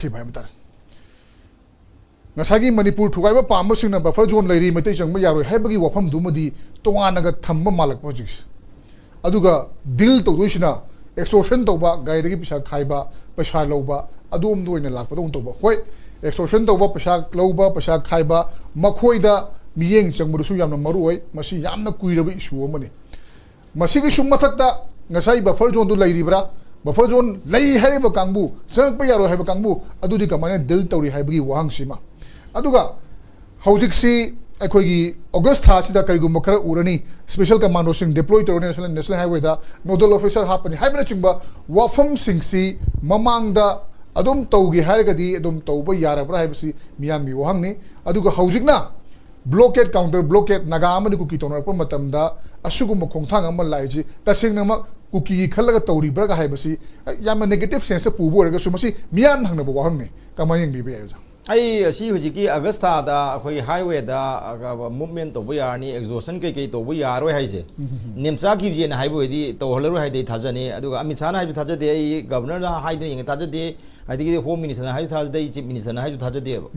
Kibatar Nasagi Manipur to Iva Palmersing and Buffer Zone Lady Imitation Mayaro Hebagi Wapam Dumadi Toanaga Tamba Malak projects. Aduga Dil to Dushina, extortion toba, Gaidi Pisha Kaiba, Pasha Loba, Adum doing a lapadon toba. Why extortion toba, Pasha Loba, Pasha Kaiba, Makoida, Mieng Changurusuyam Marui, Masi Yamna Kuirabi Shumani. Masigi Shumatata, Nasai Buffer Zone to Lady Bra. Buffer zone lay Hariba Kambu, San Payaro have a Kambu, Adudika Mana Delta Habri Wang Shima. Aduga Haujiksi Akogi Augusta Sida Kagumaka Urani, Special Commandos deployed to National Highway, Nodal Officer Happen, Hibernachimba, Wafam Singsi, Mamanga, Adum Togi Harigadi, Adum Toba Yara Privacy, Miami Wahangni, Aduga Haujigna, blockade counter, blockade Nagama Kukiton, Matamda, Asugum Kontanga Malaji, Tasinama. Kuki Kalaga Tori Braga Hibasi, Yama negative sense of Puborga Sumasi, Mian Hangabo Wahangni, Kamayang Bibias. I see Hujiki Augusta, the highway, the movement of Yarni, exhaustion cake to we are Haze. Nimsaki and highway to Holleride Tajani, Amisana Tajade, Governor hiding Tajade, I think the Home Minister, High Tajade, Chief Minister, High Tajade.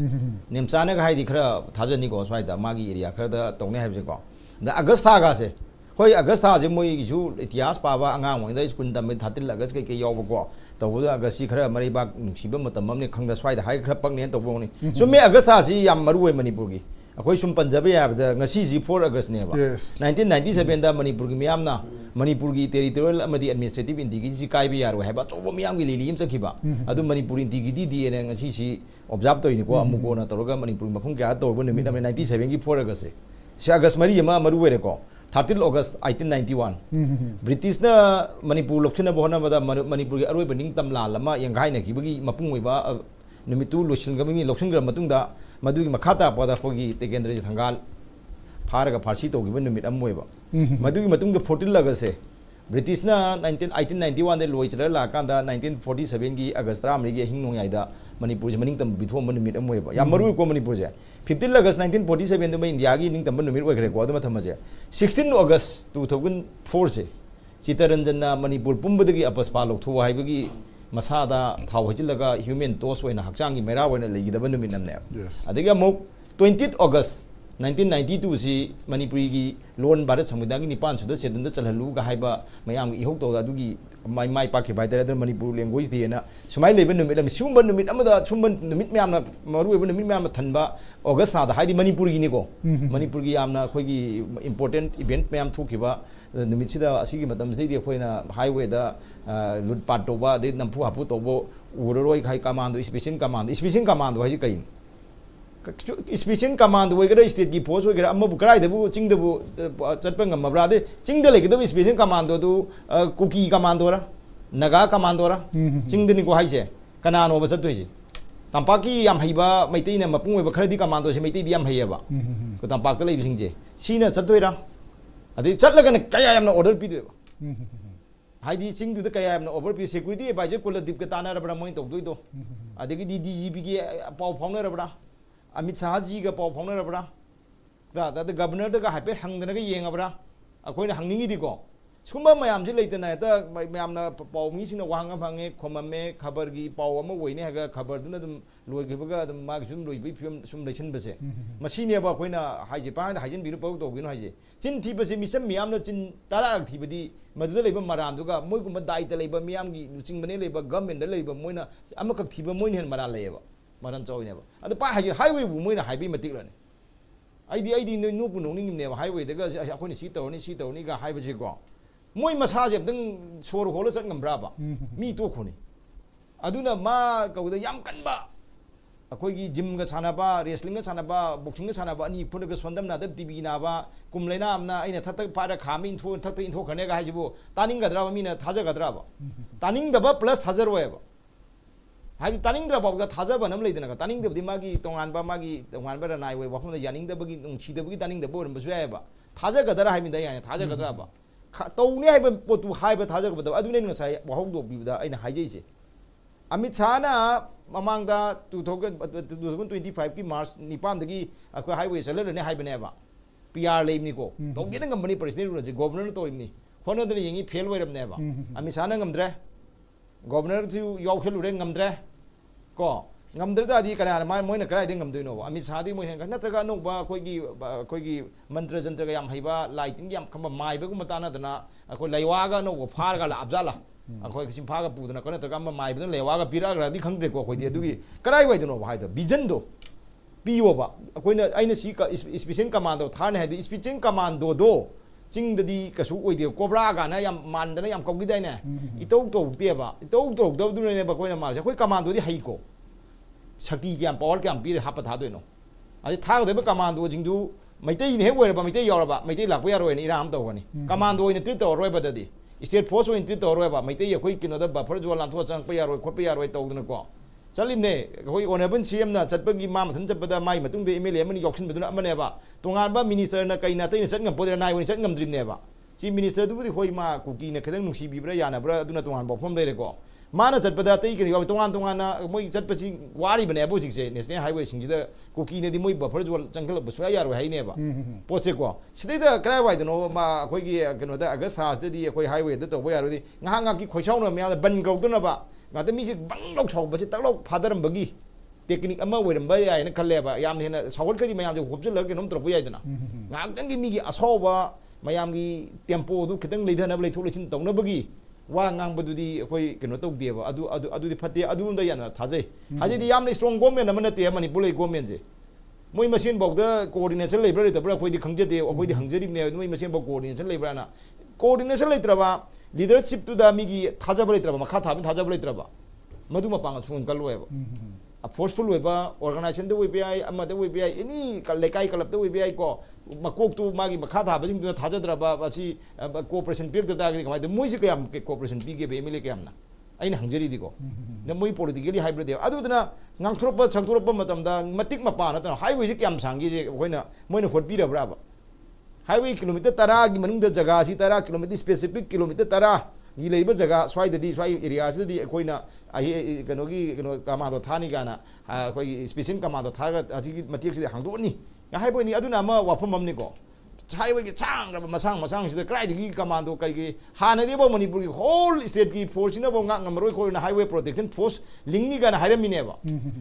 Nimsana Heidi Kra, Tajani goes right, the Magi area, Kerda, Tony Habigo. The Augusta Gase. Hoy Augusta Jimui Ju, Itias Pava, Angam, when they couldn't admit Tatil Agaski Yogo, the Wuda Agasi Kara, Maribak, Shibam, the Mummy, Congress, the high crapang end of Woni. So me Augusta, Yamaru Manipugi. A question Punjabi have the Nasizi 4 August never. Yes. 1997, the Manipurgi Miamna, Manipurgi territorial Amadi administrative indigi Kaibi, have over Miami Lilium Sakiba. Adu Manipuri Digidi and Nasici observed in Mugona, Toroga, Manipur Mapunga, or when the mid 1974 August. Shagas Maria Marueco. 30 August 1891 British na Manipur Lokchana Bona Manipur Arwe Bening Tamla Lama Yangai Kibagi Mapungwa Numitu Lushan Gami Lokshanga Matunda Madu Makata Pada Fogi Tekendra Tangal Paraga Parsito given Numit Amweba Madu Matunga 40 Lagase British na 1891 the Loichera Lakanda 1947 gi Augustra Migi Hingaida Manipur Maningtam before Manimit Amweba Yamaru Manipur 15 August 1947 the India in the Manumir Guadamaja 16 August 2004 Chitaranjana Manipur Pumbadi Apaspalo to Haibagi Masada Tawajilaga human toast when Hakchangi Mera when a lady the Venuminam there. Yes. I think 20 August 1992 si Manipuri loan Barat Samudagi Nipan to the Sedunda Chalaluga Haiba Mayam Ihoto Adugi my Paki by the other Manipur language Diana. So my living to meet them Shumban to meet Amada Shumban to meet me Maru even to meet Tanba Augusta the Heidi Manipuri Nigo Manipuri Amna Kogi important event Mayam Tukiba the Michida Asigi Madam Zidi Quena Highway the Lud Patoba they Nampu Putobo Uroi High Command Special Command was you kain. Special command we get a state post we get a mob cry the ching the Chatpanga Mabrade, ching the lake the special commando to cookie commandora, Naga commandora, ching the Nico Haise, Canan over Satuji. Tampaki Yamhiba, Maitina Mapu, credit commandos, Maitidiam Hayaba, Tampaka living J. Sina Satuira. At the Chatlagan Kayam order Peter. Heidi sing to the Kayam over security by Jacula Dipkatana Rabramoint of Dudo. I think the DGP Paul Founder. Amit Sahaji Paul Founder that the governor the Happy hung the Yangabra, according to Hanging Digo. Sumba Mayam later night by Mayamna Paul Missing a Wanga Pange, Komame, Kabargi, Pawama, Waynaga, Kabarduna, Luigivaga, the Maxim, Louis, some nation base. Machine about when a Hajipan, Hajin Birupo, Winaji. Chin Tibas, Miss Miam, Chin Tara activity, Madula Labor Maranduga, Mukuma died the labor, Miami, Lucing Mane labor, government, the labor, Moina, Amaka Tiba Moin and Maraleva. Maranzo never. And the highway will win a high material. I did no knowing never highway, the girls I couldn't see the only highway go. Moy massage of them sort of holes and brava. Me too, Connie. Aduna ma go the Yam Kanba. A quiggy Jim Sanaba, wrestling Sanaba, boxing Sanaba, and he put a Swandam Nada Tibinava, Kumlena in a Tata Pada coming to Tata into Kanega Hajibo, Tanning Gadrava mean a Tajaga Tanning the plus Tazer Have you tanning the about the Tazaban later? Tanning the Magi, Tonganba Magi, the one better and I were from the Yaning the Buggy, she the Buggy tanning the board and Buzueva. Tazagadra having the Tajagadra. Tony haven't put to high but Tazag, but I don't say, Wahondo be the in Haji. Amitsana among the 2025 March, Nipan the Gi, a highways a little in Hibaneva. PR Lame Nico. Don't get a money president, the governor told me. One of the Yangi Pale of never. Amisana Gamdre. Governor to Yorkshire Ringam Dre. Go. ngam kana moi na krai ngam doi no ami sa di moi hen na traga no ba koi gi mantra jantra ga yam haiba lighting yam khamba mai ba gu mata na dana koi laiwa ga no phar ga la abjala koi kisim pha ga pu dana kana traga mai ba laiwa ga pira ga di khangde ko koi di adugi krai wai no ba hai da vision do piyo ba koi na aina si ka special commando thane hai di special commando do ching di kasu oi de cobra ga na yam man dana yam kau gi dai ne itou to te ba itou to do du ne ba koi na ma koi commando di hai ko sakti kiam power kiam pi hapa tha do no ai tha do ba commando jing du mai te ne we ba mai te yor ba mai te lak ya ro ni ram to ni commando ni tri to ro ba da di state force in tri to ro ba mai te ye khoi kino da ba phar jo lam tho chang pa ya ro khot pa ya ro to do na ko chalim ne khoi honorable cm na chat pa gi ma ma than chat pa da mai ma tung de mla man yok sin ba du na ma ne ba tongan ba minister na kai na te ni chat ngam po de nai we chat ngam drim ne ba chi minister du di khoi ma ku ki ne khadang nung si bi bra ya na bra du na tongan ba phom le re ko mana chat pada tei kini yaw tongan na moi chat pa si wari bane bu jik se national highway sing jida ko ki ne di moi buffer jwal jangkal bu swa yar hai ne ba poche ko sidai da krai wai da no ma khoi gi kano da august ha da di khoi highway da to ba yar di nga ki khoi chau no mya da ban grau da na ba nga da mi si bang lok chau ba si tak lok phadaram ba gi technique ama weram ba ya ne khalle ba yam ne na sawal ka di mayam jo khopjal la ke nom tro bu yai da na nga dang gi mi gi aso ba mayam gi tempo du khitang leidha na leithok lechin tong na ba gi wa ngang badu di koi keno tok de ba adu di phatte adu da yana thajai haji di yam strong government amana te mani pulai government je moi machine bok da coordination lebra da bra koi di khangje de koi di hangje ri ne moi machine bok coordination lebra na coordination letra ba leadership to da mi gi thaja ba letra ba makha tha thaja ba letra ba madu ma pang chun kal we ba a forceful we ba organization de we bi ama de we bi any kal lekai kalap de we bi ko makok tu magi makha tha ba jing tu thaja dra ba chi cooperation pir da gi kamai de moi si kayam cooperation pi ge be emile kayam na aina hangjeri di ko na moi politically hybrid de adu dana ngang throp ba chang throp ba matam da matik ma pa na ta highway si kyam sang gi je koina moina khot pi ra bra ba highway kilometer 10 gi manung da jaga si 10 kilometer specific kilometer 10 gi leiba jaga swai da di swai area si di koina ai kano gi kano kamado thani kana koi special kamado thaga aji matik si hangdo ni ya highway ni aduna ma wafam amni ko highway gi chang ra masang si da krai di kamado kai gi hana di bo manipur gi whole state gi force na bo ngak ngamroi ko na highway protection force lingni kana haira mine ba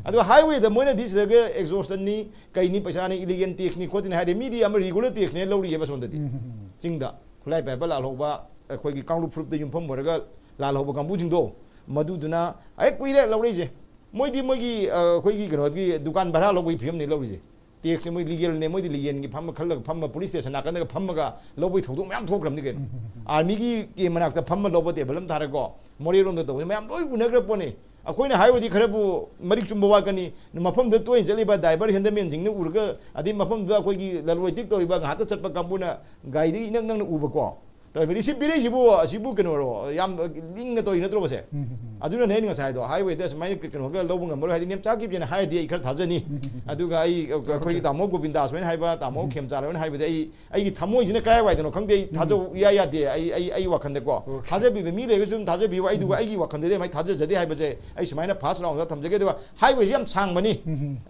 adu highway da moina dis da ge exhaustion ni kai ni paisa ni illegal tax ni khotin haide media am regular tax ne lori ba sonda di chingda khulai pa ba la loba khoi gi kanglu fruit da yumpham moraga la loba kambu jingdo madu duna ai kuire lori je moi di moi gi khoi gi kano gi dukan bhara lobui phim ni lori je tax moi legal ne moi di legal gi pham khal pham police station na kan ga pham ga lobui thogdong mayam thokram ni gen army gi ke manak ta pham lobo te balam thar ko mori rom da to mayam loi unagra pone akoina highway di kharabu marik chumba wa kani mafam da toin jali ba driver hendamen jing ne urga adi mafam da koi gi laloi tik tori ba ha ta chat pa kambuna gai di nang nang uba ko to beri si biri sibu keno ro yam ling na to ina tro ba se aduna ne nga sai do highway da mai keno ga lobu ngam ro ha di nem cha ki bena hai di khar thajani aduga ai koi da mo govindas wen hai ba ta mo khem cha wen hai ba ai gi thamoi jine kai wai do khangde thajo ya de ai wakhan de ko thaje bi mi le ga sum thaje bi wai du ai gi wakhan de mai thaje jadi hai ba je ai smai na pass round da thamje ge de highway yam chang bani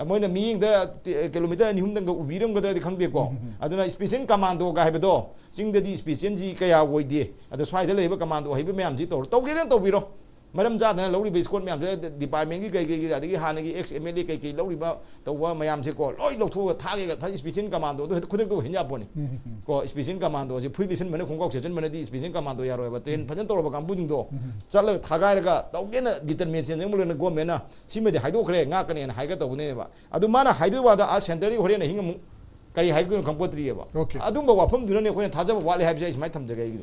moi na mi da kilometer ni hum dang ga ubiram ga da khangde ko aduna special commando ga hai ba do sing da di special ji ya woi di ado swai da leba commando hai be myam ji to ge to biro maram ja da lori be squad myam de department gi kai adigi hana gi ex mla kai lori ba to wa mayam je ko loi lo thu tha ge ga special commando do khudek do hinya poni ko special commando je free listen mane khongkok sejen mane di special commando ya ro ba ten phajan to ro ba kam bu ding do chal tha ga ga to ge na determination jeng mul na go me na sime de haido khre nga ka ne na hai ga to ne ba adu mana haido ba da a center ri hore na hing mu kai hai ko kampotri ba adum ba wafam du ne ko na tha ja ba wale hai bi sai mai tham jaga gi